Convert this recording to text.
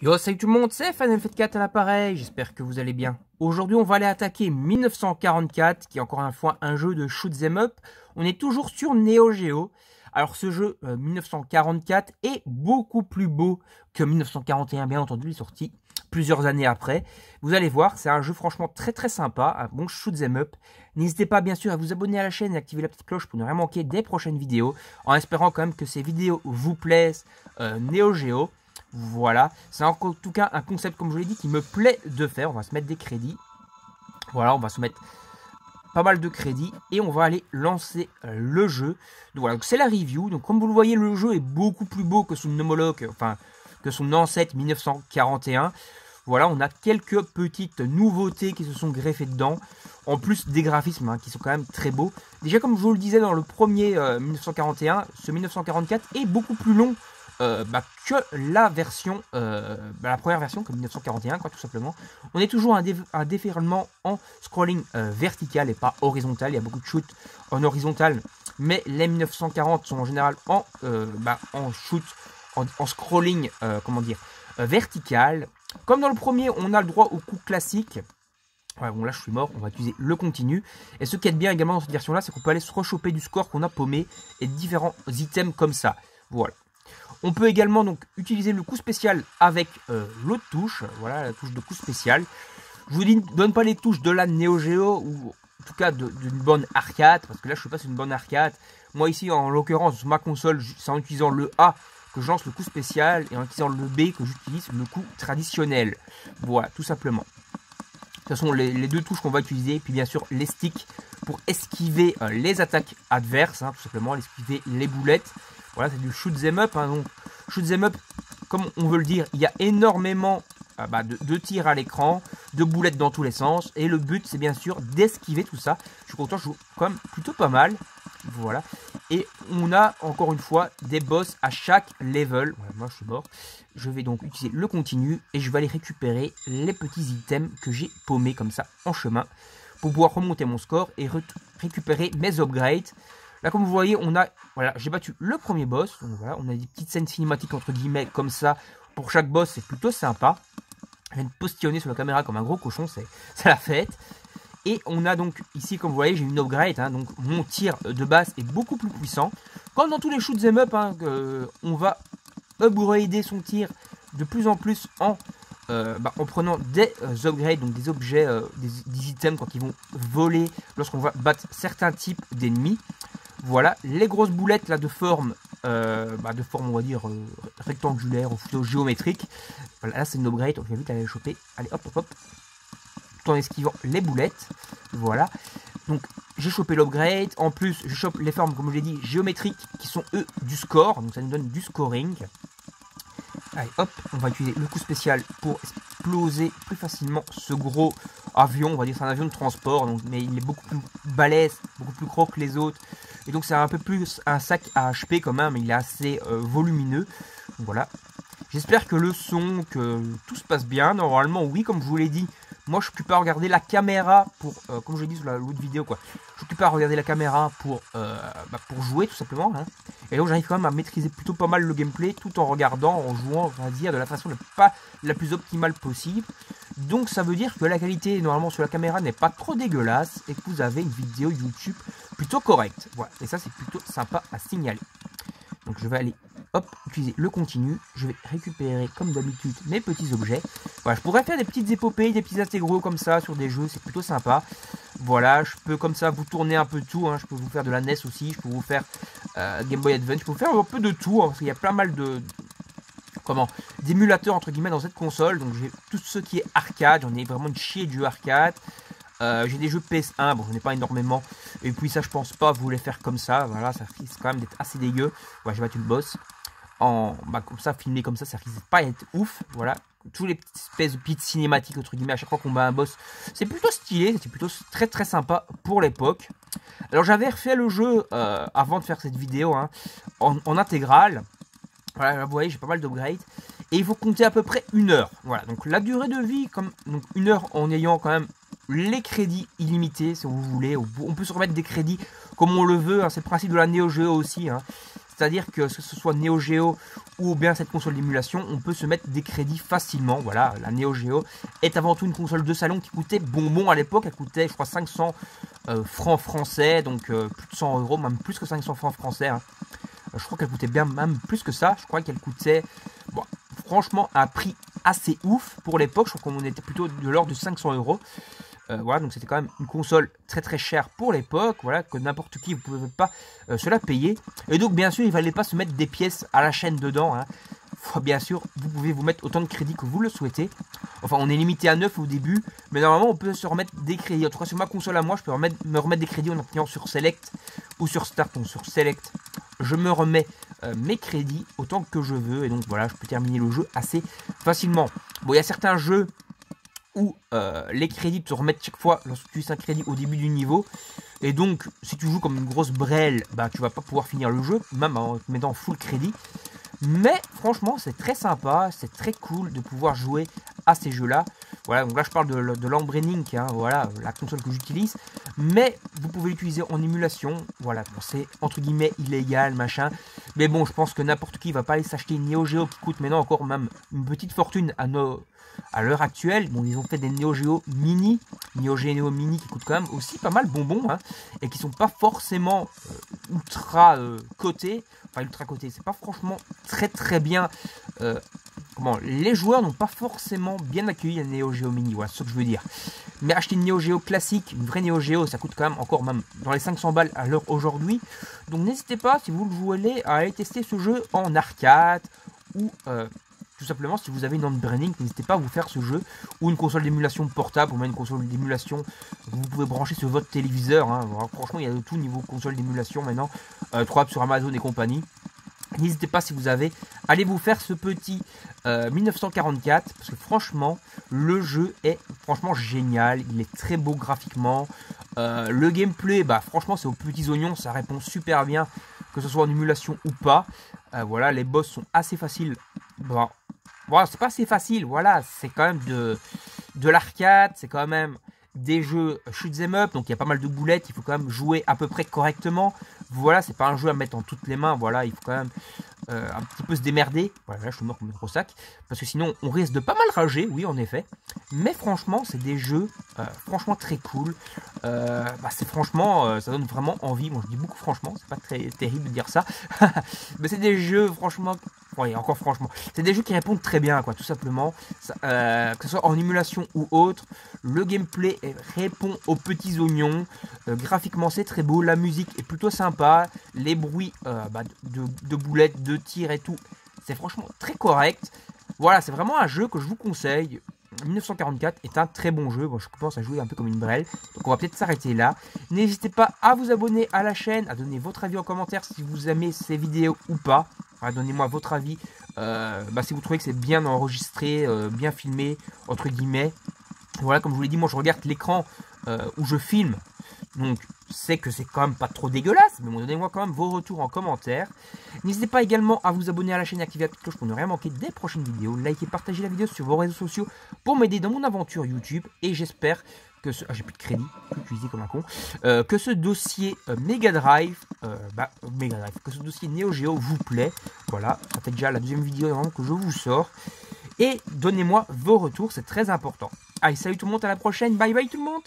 Yo, salut tout le monde, c'est FanF4 à l'appareil, j'espère que vous allez bien. Aujourd'hui, on va aller attaquer 1944, qui est encore une fois un jeu de shoot 'em up. On est toujours sur Neo Geo. Alors ce jeu, 1944, est beaucoup plus beau que 1941, bien entendu, il est sorti plusieurs années après. Vous allez voir, c'est un jeu franchement très sympa, un bon shoot 'em up. N'hésitez pas bien sûr à vous abonner à la chaîne et activer la petite cloche pour ne rien manquer des prochaines vidéos, en espérant quand même que ces vidéos vous plaisent, Neo Geo. Voilà, c'est en tout cas un concept, comme je vous l'ai dit, qui me plaît de faire. On va se mettre des crédits. Voilà, on va se mettre pas mal de crédits et on va aller lancer le jeu. Donc voilà, c'est la review. Donc comme vous le voyez, le jeu est beaucoup plus beau que son homologue, enfin que son ancêtre 1941. Voilà, on a quelques petites nouveautés qui se sont greffées dedans. En plus des graphismes qui sont quand même très beaux. Déjà, comme je vous le disais dans le premier 1941, ce 1944 est beaucoup plus long que la version, la première version, comme 1941, quoi, tout simplement. On est toujours un déferlement en scrolling vertical et pas horizontal. Il y a beaucoup de shoots en horizontal, mais les 1940 sont en général en shoot, en scrolling, comment dire, vertical. Comme dans le premier, on a le droit au coup classique. Ouais, bon là je suis mort, on va utiliser le continu. Et ce qui est bien également dans cette version là, c'est qu'on peut aller se rechoper du score qu'on a paumé et différents items comme ça. Voilà. On peut également donc utiliser le coup spécial avec l'autre touche, voilà la touche de coup spécial. Je vous donne pas les touches de la Neo Geo ou en tout cas d'une bonne arcade, parce que là je suis pas sur une bonne arcade. Moi ici en l'occurrence ma console, c'est en utilisant le A que je lance le coup spécial et en utilisant le B que j'utilise le coup traditionnel. Voilà, tout simplement. Ce sont les deux touches qu'on va utiliser, puis bien sûr les sticks pour esquiver les attaques adverses, tout simplement, esquiver les boulettes. Voilà, c'est du shoot 'em up. Donc, shoot 'em up, comme on veut le dire, il y a énormément de tirs à l'écran, de boulettes dans tous les sens. Et le but, c'est bien sûr d'esquiver tout ça. Je suis content, je joue quand même plutôt pas mal. Voilà. Et on a encore une fois des boss à chaque level. Voilà, moi, je suis mort. Je vais donc utiliser le continu et je vais aller récupérer les petits items que j'ai paumés comme ça en chemin pour pouvoir remonter mon score et récupérer mes upgrades. Là, comme vous voyez, j'ai battu le premier boss. Donc voilà, on a des petites scènes cinématiques entre guillemets comme ça. Pour chaque boss, c'est plutôt sympa. Je viens de postillonner sur la caméra comme un gros cochon, c'est la fête. Et on a donc ici, comme vous voyez, j'ai une upgrade. Donc mon tir de base est beaucoup plus puissant. Comme dans tous les shoot 'em up, on va upgrader son tir de plus en plus en prenant des upgrades, donc des objets, des items quand ils vont voler lorsqu'on va battre certains types d'ennemis. Voilà, les grosses boulettes là de forme, on va dire rectangulaire ou plutôt géométrique. Voilà, là c'est une upgrade, donc je vais vite aller les choper. Allez hop hop hop, tout en esquivant les boulettes. Voilà, donc j'ai chopé l'upgrade. En plus, je chope les formes, comme je l'ai dit, géométriques qui sont eux du score, donc ça nous donne du scoring. Allez hop, on va utiliser le coup spécial pour exploser plus facilement ce gros avion. On va dire c'est un avion de transport, donc, mais il est beaucoup plus balèze, beaucoup plus gros que les autres. Et donc c'est un peu plus un sac à HP quand même, mais il est assez volumineux. Donc, voilà. J'espère que le son, que tout se passe bien. Normalement oui, comme je vous l'ai dit. Moi je m'occupe à regarder la caméra pour, comme je l'ai dit sur l'autre vidéo, quoi. Je m'occupe à regarder la caméra pour jouer tout simplement. Et donc j'arrive quand même à maîtriser plutôt pas mal le gameplay tout en regardant, en jouant, on va dire, de la façon pas la plus optimale possible. Donc ça veut dire que la qualité normalement sur la caméra n'est pas trop dégueulasse et que vous avez une vidéo YouTube plutôt correcte. Voilà, et ça c'est plutôt sympa à signaler. Donc je vais aller hop, utiliser le continu. Je vais récupérer comme d'habitude mes petits objets. Voilà, je pourrais faire des petites épopées, des petits intégraux comme ça sur des jeux, c'est plutôt sympa. Voilà, je peux comme ça vous tourner un peu de tout. Je peux vous faire de la NES aussi, je peux vous faire Game Boy Advance, je peux vous faire un peu de tout, parce qu'il y a pas mal d'émulateurs entre guillemets dans cette console. Donc j'ai tout ce qui est arcade, j'en ai vraiment une chier de jeux arcade. J'ai des jeux PS1, bon j'en ai pas énormément. Et puis ça je pense pas vous les faire comme ça. Voilà, ça risque quand même d'être assez dégueu. Voilà, j'ai battu le boss. Comme ça, filmé comme ça risque pas d'être ouf. Voilà. Tous les espèces de petites cinématiques entre guillemets à chaque fois qu'on bat un boss. C'est plutôt stylé, c'était plutôt très sympa pour l'époque. Alors j'avais refait le jeu avant de faire cette vidéo en intégrale. Voilà, là, vous voyez, j'ai pas mal d'upgrades. Et il faut compter à peu près 1 heure. Voilà, donc la durée de vie, donc 1 heure en ayant quand même les crédits illimités, si vous voulez. On peut se remettre des crédits comme on le veut. C'est le principe de la Neo Geo aussi. C'est-à-dire que ce soit Neo Geo ou bien cette console d'émulation, on peut se mettre des crédits facilement. Voilà, la Neo Geo est avant tout une console de salon qui coûtait bonbon à l'époque. Elle coûtait, je crois, 500 francs français, donc plus de 100 euros, même plus que 500 francs français. Hein. Je crois qu'elle coûtait bien même plus que ça. Je crois qu'elle coûtait, bon, franchement, un prix assez ouf pour l'époque. Je crois qu'on était plutôt de l'ordre de 500 euros. Voilà, donc c'était quand même une console très très chère pour l'époque, voilà, que n'importe qui ne pouvait pas se la payer. Et donc bien sûr, il ne fallait pas se mettre des pièces à la chaîne dedans. Hein. Bien sûr, vous pouvez vous mettre autant de crédits que vous le souhaitez. Enfin, on est limité à 9 au début, mais normalement on peut se remettre des crédits. En tout cas, sur ma console à moi, je peux me remettre des crédits en appuyant sur Select ou sur Start. Donc sur Select, je me remets mes crédits autant que je veux. Et donc voilà, je peux terminer le jeu assez facilement. Bon, il y a certains jeux où les crédits te remettent chaque fois lorsque tu utilises un crédit au début du niveau. Et donc, si tu joues comme une grosse brêle, bah, tu vas pas pouvoir finir le jeu, même en te mettant full crédit. Mais franchement, c'est très sympa, c'est très cool de pouvoir jouer à ces jeux-là. Voilà, donc là je parle de l'Embraining, hein, voilà, la console que j'utilise. Mais vous pouvez l'utiliser en émulation. Voilà, bon, c'est entre guillemets illégal, machin. Mais bon, je pense que n'importe qui va pas aller s'acheter une Neo Geo qui coûte maintenant encore même une petite fortune à l'heure actuelle. Bon, ils ont fait des Neo Geo Mini, Neo Geo Mini qui coûtent quand même aussi pas mal bonbons, hein, et qui sont pas forcément ultra cotés. Enfin, ultra cotés, c'est pas franchement très très bien. Les joueurs n'ont pas forcément bien accueilli la Neo Geo Mini, voilà, c'est ce que je veux dire. Mais acheter une Neo Geo classique, une vraie Neo Geo, ça coûte quand même encore même dans les 500 balles à l'heure aujourd'hui. Donc n'hésitez pas, si vous le jouez, à aller tester ce jeu en arcade ou tout simplement si vous avez une Embraining, n'hésitez pas à vous faire ce jeu ou une console d'émulation portable ou même une console d'émulation que vous pouvez brancher sur votre téléviseur. Hein. Voilà, franchement, il y a de tout niveau console d'émulation maintenant, trouvable sur Amazon et compagnie. N'hésitez pas si vous avez, allez vous faire ce petit 1944 parce que franchement le jeu est franchement génial, il est très beau graphiquement, le gameplay bah franchement c'est aux petits oignons, ça répond super bien que ce soit en émulation ou pas. Voilà, les boss sont assez faciles, bon, voilà, c'est pas assez facile, voilà, c'est quand même de l'arcade, c'est quand même des jeux shoot 'em up, donc il y a pas mal de boulettes, il faut quand même jouer à peu près correctement. Voilà, c'est pas un jeu à mettre en toutes les mains, voilà, il faut quand même un petit peu se démerder. Voilà, là je suis mort comme un gros sac, parce que sinon on risque de pas mal rager, oui en effet. Mais franchement, c'est des jeux franchement très cool. C'est franchement, ça donne vraiment envie. Moi je dis beaucoup franchement, c'est pas très terrible de dire ça. Mais c'est des jeux franchement, oui encore franchement, c'est des jeux qui répondent très bien quoi, tout simplement. Que ce soit en émulation ou autre, le gameplay répond aux petits oignons. Graphiquement c'est très beau, la musique est plutôt sympa, les bruits de boulettes, de tirs et tout, c'est franchement très correct. Voilà, c'est vraiment un jeu que je vous conseille. 1944 est un très bon jeu. Bon, je commence à jouer un peu comme une brêle, donc on va peut-être s'arrêter là. N'hésitez pas à vous abonner à la chaîne, à donner votre avis en commentaire si vous aimez ces vidéos ou pas. Donnez-moi votre avis si vous trouvez que c'est bien enregistré, bien filmé, entre guillemets. Voilà, comme je vous l'ai dit, moi je regarde l'écran où je filme, donc c'est que c'est quand même pas trop dégueulasse, mais bon, donnez-moi quand même vos retours en commentaire. N'hésitez pas également à vous abonner à la chaîne et activer la petite cloche pour ne rien manquer des prochaines vidéos. Likez, partagez la vidéo sur vos réseaux sociaux pour m'aider dans mon aventure YouTube. Et j'espère que ce... j'ai plus de crédit, je suis utilisé comme un con. Que ce dossier Mega Drive, que ce dossier Neo Geo vous plaît. Voilà, ça fait déjà la deuxième vidéo vraiment que je vous sors. Et donnez-moi vos retours, c'est très important. Allez, salut tout le monde, à la prochaine, bye bye tout le monde.